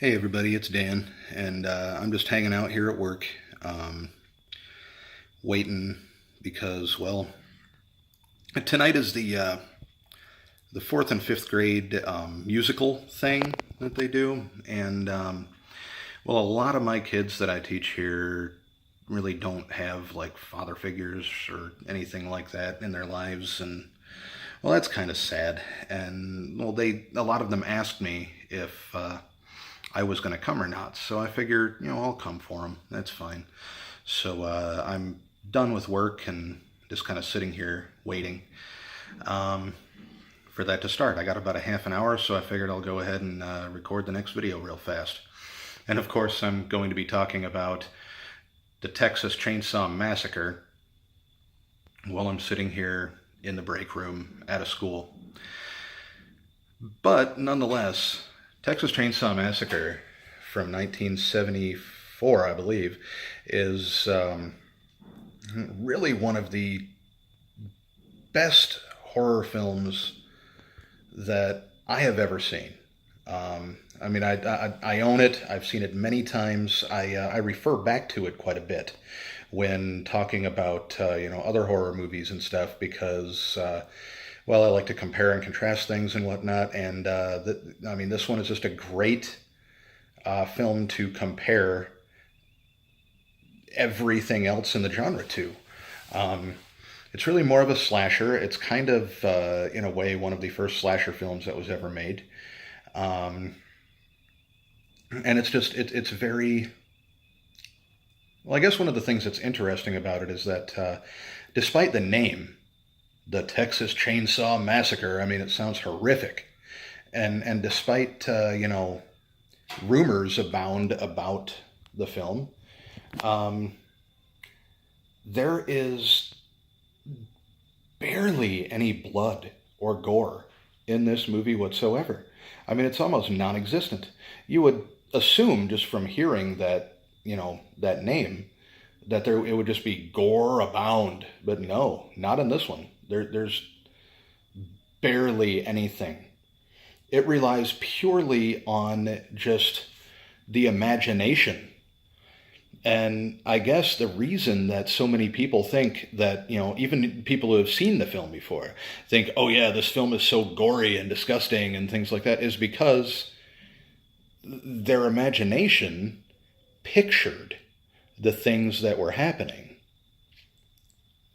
Hey everybody, it's Dan, and I'm just hanging out here at work, um, waiting because, well, tonight is the fourth and fifth grade musical thing that they do, and well, a lot of my kids that I teach here really don't have like father figures or anything like that in their lives, and well, that's kind of sad. And well, a lot of them asked me if I was going to come or not. So I figured, I'll come for them. That's fine. So I'm done with work and just kind of sitting here waiting um, for that to start. I got about a half an hour, so I figured I'll go ahead and record the next video real fast. And of course, I'm going to be talking about the Texas Chainsaw Massacre while I'm sitting here in the break room at a school. But nonetheless, Texas Chainsaw Massacre from 1974, I believe, is really one of the best horror films that I have ever seen. I mean, I own it. I've seen it many times. I refer back to it quite a bit when talking about other horror movies and stuff because well, I like to compare and contrast things and whatnot. And I mean, this one is just a great film to compare everything else in the genre to. Um, it's really more of a slasher. It's kind of, in a way, one of the first slasher films that was ever made. Um, and it's very, well, I guess one of the things that's interesting about it is that despite the name, the Texas Chainsaw Massacre, I mean, it sounds horrific. And despite, rumors abound about the film, um, there is barely any blood or gore in this movie whatsoever. I mean, it's almost non-existent. You would assume just from hearing that, that name, that it would just be gore abound, but no, not in this one. There's barely anything. It relies purely on just the imagination. And I guess the reason that so many people think that, even people who have seen the film before think, oh yeah, this film is so gory and disgusting and things like that, is because their imagination pictured the things that were happening,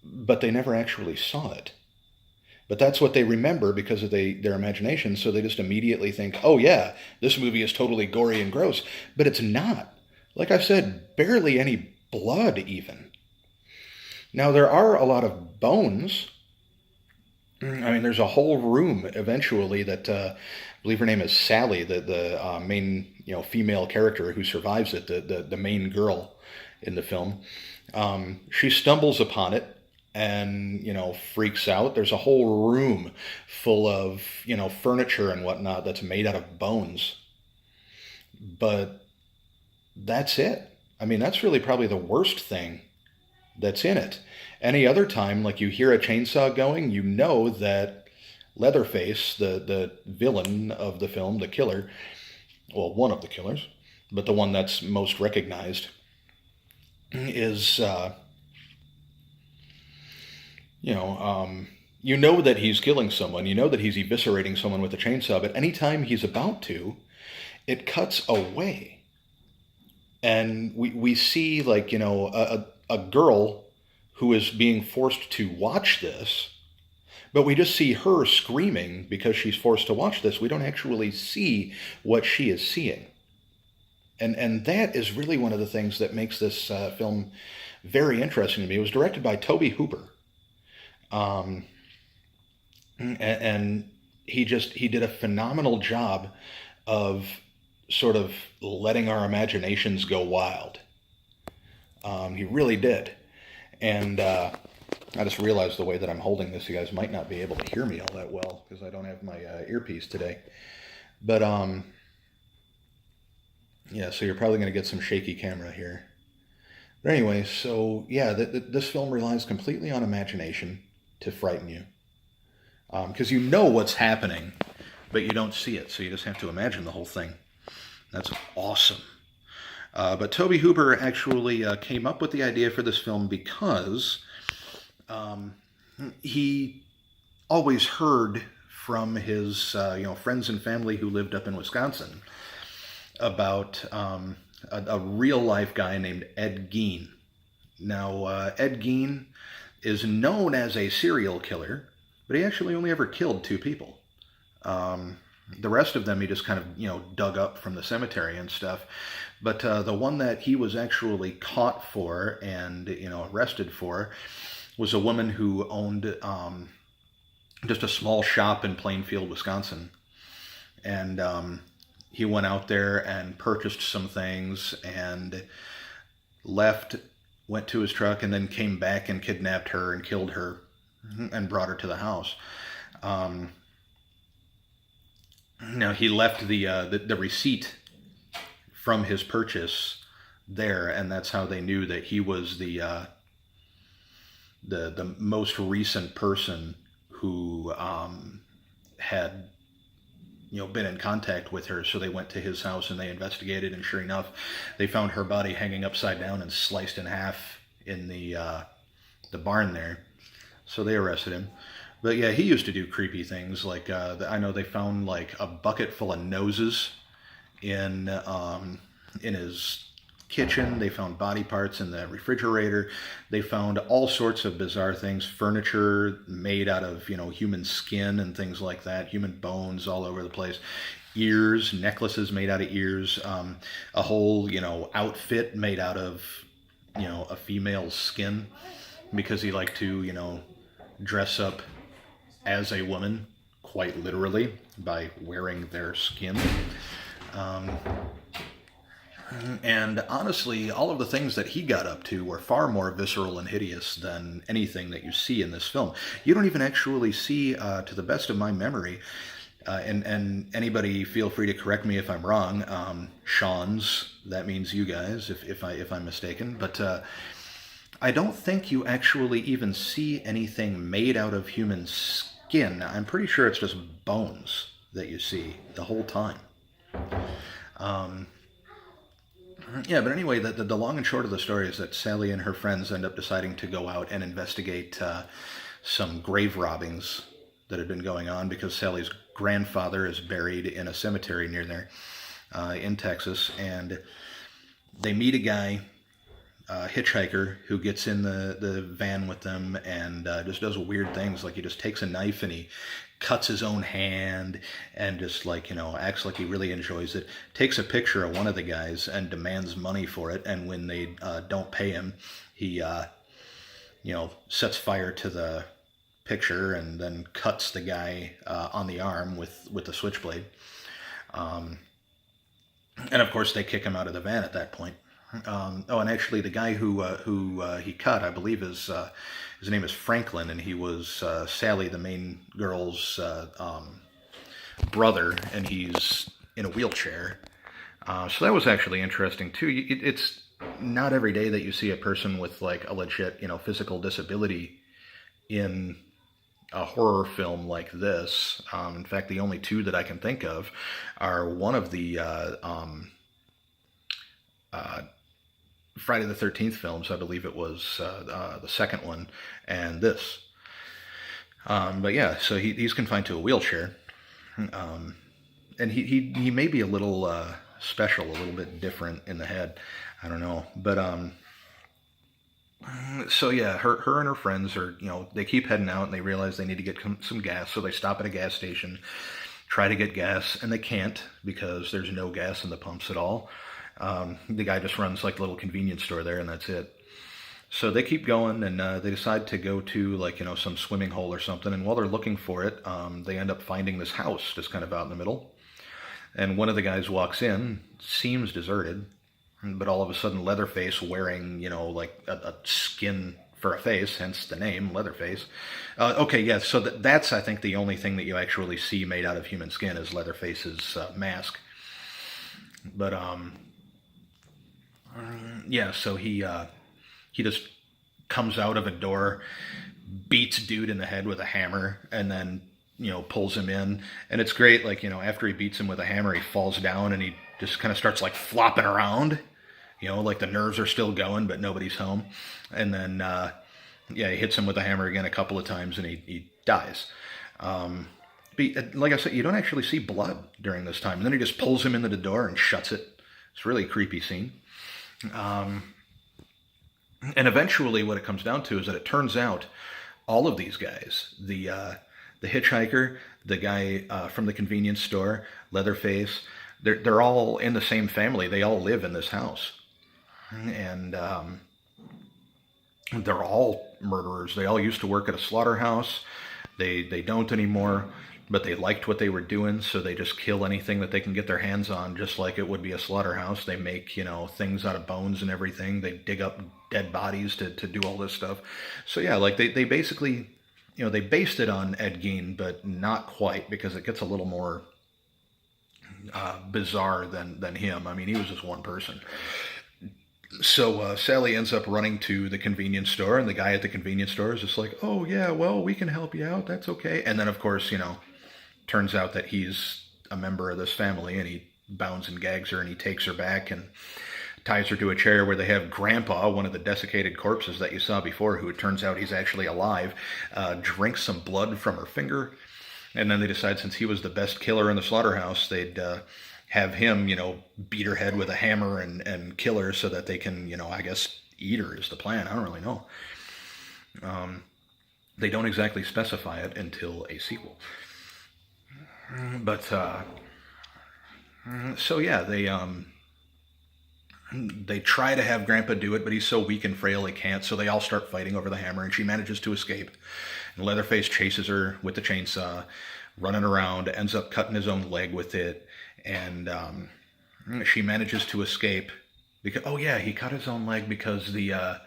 but they never actually saw it. But that's what they remember because of their imagination, so they just immediately think, oh yeah, this movie is totally gory and gross. But it's not. Like I said, barely any blood even. Now, there are a lot of bones. I mean, there's a whole room eventually that, I believe her name is Sally, the main, female character who survives it, the main girl in the film. She stumbles upon it and, freaks out. There's a whole room full of, furniture and whatnot that's made out of bones. But that's it. I mean, that's really probably the worst thing that's in it. Any other time, like you hear a chainsaw going, you know that Leatherface, the villain of the film, the killer, well, one of the killers, but the one that's most recognized, is, you know that he's killing someone, you know that he's eviscerating someone with a chainsaw, but anytime he's about to, it cuts away. And we see, like, a girl who is being forced to watch this, but we just see her screaming because she's forced to watch this. We don't actually see what she is seeing. And that is really one of the things that makes this film very interesting to me. It was directed by Tobe Hooper. And he did a phenomenal job of sort of letting our imaginations go wild. He really did. And I just realized the way that I'm holding this, you guys might not be able to hear me all that well because I don't have my earpiece today. But yeah, so you're probably going to get some shaky camera here. But anyway, so yeah, this film relies completely on imagination to frighten you. Because you know what's happening, but you don't see it, so you just have to imagine the whole thing. That's awesome. But Tobe Hooper actually came up with the idea for this film because um, he always heard from his friends and family who lived up in Wisconsin about a real life guy named Ed Gein. Now, Ed Gein is known as a serial killer, but he actually only ever killed two people. Um, the rest of them he just kind of dug up from the cemetery and stuff. But the one that he was actually caught for and arrested for was a woman who owned just a small shop in Plainfield, Wisconsin, and he went out there and purchased some things and left, went to his truck, and then came back and kidnapped her and killed her and brought her to the house. Um, Now he left the receipt from his purchase there, and that's how they knew that he was the most recent person who had been in contact with her. So they went to his house and they investigated, and sure enough, they found her body hanging upside down and sliced in half in the barn there. So they arrested him. But yeah, he used to do creepy things. Like I know they found like a bucket full of noses in his kitchen. They found body parts in the refrigerator. They found all sorts of bizarre things, furniture made out of human skin and things like that, human bones all over the place, ears, necklaces made out of ears, a whole outfit made out of a female's skin, because he liked to dress up as a woman, quite literally, by wearing their skin. Um, and honestly, all of the things that he got up to were far more visceral and hideous than anything that you see in this film. You don't even actually see, to the best of my memory, and anybody feel free to correct me if I'm wrong, Sean's, that means you guys, if I'm mistaken, but I don't think you actually even see anything made out of human skin. I'm pretty sure it's just bones that you see the whole time. Um, yeah, but anyway, the long and short of the story is that Sally and her friends end up deciding to go out and investigate some grave robbings that had been going on, because Sally's grandfather is buried in a cemetery near there in Texas, and they meet a guy, hitchhiker, who gets in the van with them and just does weird things. Like he just takes a knife and he cuts his own hand and just acts like he really enjoys it. Takes a picture of one of the guys and demands money for it. And when they don't pay him, he sets fire to the picture and then cuts the guy on the arm with the switchblade. And of course they kick him out of the van at that point. And actually, the guy who he cut, I believe, his name is Franklin, and he was Sally, the main girl's brother, and he's in a wheelchair. So that was actually interesting too. It's not every day that you see a person with like a legit, physical disability in a horror film like this. In fact, the only two that I can think of are one of the Friday the 13th films. I believe it was the second one, and this. But yeah, so he's confined to a wheelchair. And he may be a little special, a little bit different in the head. I don't know. But so yeah, her and her friends are, they keep heading out and they realize they need to get some gas. So they stop at a gas station, try to get gas, and they can't because there's no gas in the pumps at all. The guy just runs like a little convenience store there, and that's it. So they keep going, and they decide to go to some swimming hole or something. And while they're looking for it, they end up finding this house just kind of out in the middle. And one of the guys walks in, seems deserted, but all of a sudden Leatherface, wearing like a skin for a face, hence the name Leatherface. Okay, yeah. So that's I think the only thing that you actually see made out of human skin is Leatherface's mask. But yeah, so he just comes out of a door, beats dude in the head with a hammer, and then pulls him in, and it's great. Like, after he beats him with a hammer, he falls down and he just kind of starts like flopping around. Like the nerves are still going, but nobody's home. And then, he hits him with a hammer again a couple of times, and he dies. But like I said, you don't actually see blood during this time. And then he just pulls him into the door and shuts it. It's a really creepy scene. And eventually what it comes down to is that it turns out all of these guys, the hitchhiker, the guy from the convenience store, Leatherface, they're all in the same family. They all live in this house. And they're all murderers. They all used to work at a slaughterhouse. They don't anymore, but they liked what they were doing, so they just kill anything that they can get their hands on, just like it would be a slaughterhouse. They make, things out of bones and everything. They dig up dead bodies to do all this stuff. So yeah, like they basically, they based it on Ed Gein, but not quite, because it gets a little more bizarre than him. I mean, he was just one person. So Sally ends up running to the convenience store, and the guy at the convenience store is just like, oh, yeah, well, we can help you out. That's okay. And then, of course, turns out that he's a member of this family, and he bounds and gags her, and he takes her back and ties her to a chair where they have Grandpa, one of the desiccated corpses that you saw before, who it turns out he's actually alive, drinks some blood from her finger. And then they decide, since he was the best killer in the slaughterhouse, they'd have him, beat her head with a hammer and kill her so that they can, I guess, eat her is the plan. I don't really know. They don't exactly specify it until a sequel. But, so yeah, they try to have Grandpa do it, but he's so weak and frail he can't, so they all start fighting over the hammer, and she manages to escape. And Leatherface chases her with the chainsaw, running around, ends up cutting his own leg with it, and she manages to escape. Because, oh yeah, he cut his own leg because there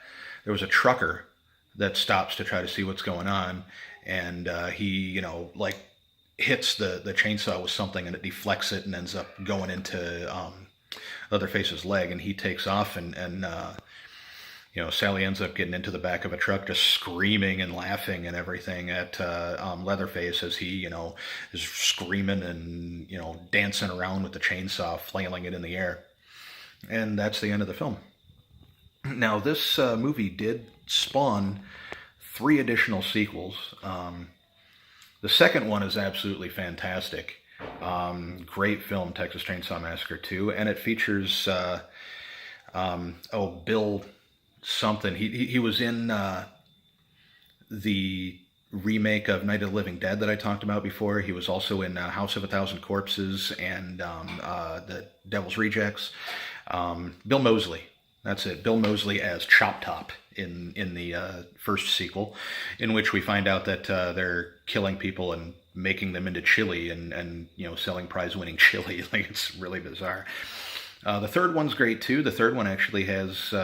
was a trucker that stops to try to see what's going on, and he, hits the chainsaw with something, and it deflects it and ends up going into Leatherface's leg, and he takes off, and Sally ends up getting into the back of a truck, just screaming and laughing and everything at Leatherface as he, is screaming and, dancing around with the chainsaw, flailing it in the air. And that's the end of the film. Now, this movie did spawn 3 additional sequels. The second one is absolutely fantastic. Great film, Texas Chainsaw Massacre 2, and it features Bill something. He was in the remake of Night of the Living Dead that I talked about before. He was also in House of a Thousand Corpses and The Devil's Rejects. Bill Moseley. That's it. Bill Moseley as Chop Top in the first sequel, in which we find out that they're killing people and making them into chili and selling prize-winning chili. Like, it's really bizarre. The third one's great too. The third one actually has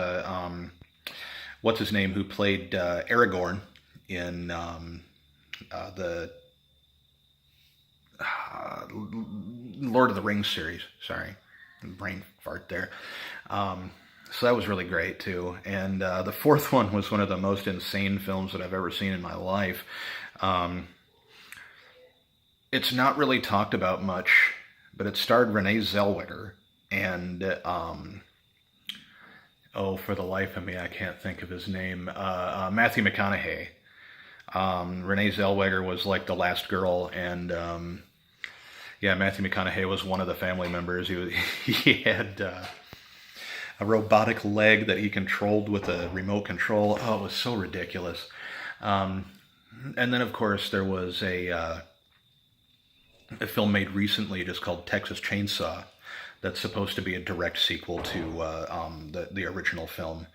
what's his name, who played Aragorn in the Lord of the Rings series. Sorry, brain fart there. So that was really great too. And the fourth one was one of the most insane films that I've ever seen in my life. It's not really talked about much, but it starred Renee Zellweger and for the life of me, I can't think of his name. Matthew McConaughey. Renee Zellweger was like the last girl, and Matthew McConaughey was one of the family members. He had a robotic leg that he controlled with a remote control. Oh, it was so ridiculous. And then, of course, there was a film made recently just called Texas Chainsaw that's supposed to be a direct sequel to the original film,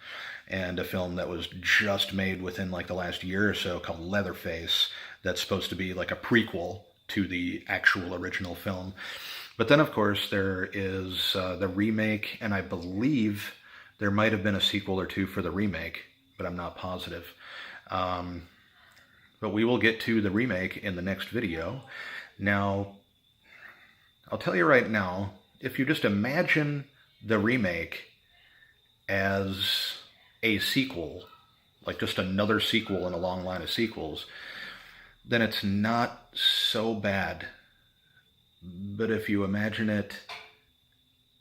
and a film that was just made within like the last year or so called Leatherface that's supposed to be like a prequel to the actual original film. But then, of course, there is the remake, and I believe there might have been a sequel or two for the remake, but I'm not positive. But we will get to the remake in the next video. Now, I'll tell you right now, if you just imagine the remake as a sequel, like just another sequel in a long line of sequels, then it's not so bad. But if you imagine it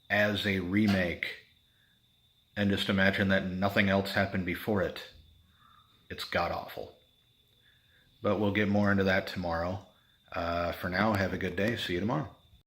as a remake and just imagine that nothing else happened before it, it's god awful. But we'll get more into that tomorrow. For now, have a good day. See you tomorrow.